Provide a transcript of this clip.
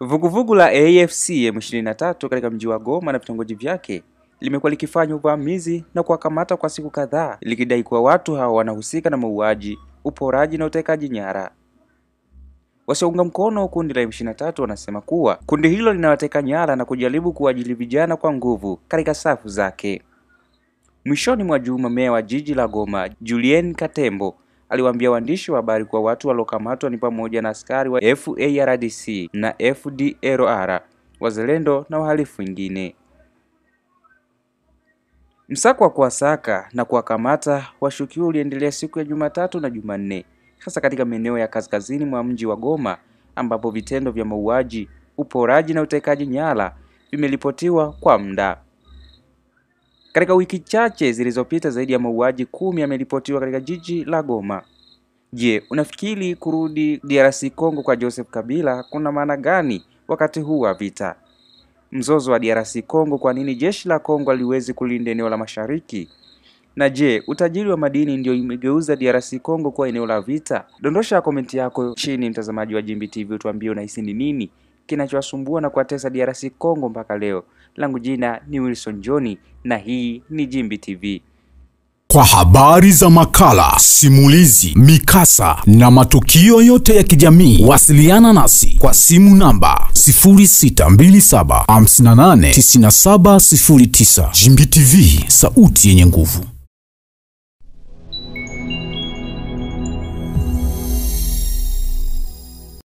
Vuguvugu la AFC M23 katika mji wa Goma na vitongoji vyake limekuwa likifanya uvamizi na kuwakamata kwa siku kadhaa, likidai kuwa watu hao wanahusika na mauaji, uporaji na utekaji nyara. Wasiounga mkono kundi la M23 wanasema kuwa kundi hilo linawateka nyara na kujaribu kuajili vijana kwa nguvu katika safu zake. Mwishoni mwa juma, meya wa jiji la Goma, Julien Katembo, aliwaambia waandishi wa habari kuwa watu waliokamatwa ni pamoja na askari wa FARDC na FDLR, wazalendo na wahalifu wengine. Msako wa kuwasaka na kuwakamata washukiwa uliendelea siku ya Jumatatu na Jumanne, hasa katika maeneo ya kaskazini mwa mji wa Goma ambapo vitendo vya mauaji, uporaji na utekaji nyara vimeripotiwa kwa muda. Katika wiki chache zilizopita zaidi ya mauaji 10 yameripotiwa katika jiji la Goma. Je, unafikiri kurudi DRC Congo kwa Joseph Kabila kuna maana gani wakati huu wa vita? Mzozo wa DRC Congo, kwa nini jeshi la Congo haliwezi kulinda eneo la mashariki? Na je, utajiri wa madini ndio imegeuza DRC Congo kuwa eneo la vita? Dondosha komenti yako chini, mtazamaji wa Jimbi TV, utuambie unahisi ni nini kinachowasumbua na kuwatesa DRC Congo mpaka leo. Langu jina ni Wilson Johnny na hii ni Jimbi TV. Kwa habari za makala, simulizi, mikasa na matukio yote ya kijamii, wasiliana nasi kwa simu namba 0627 58 9709. Jimbi TV, sauti yenye nguvu.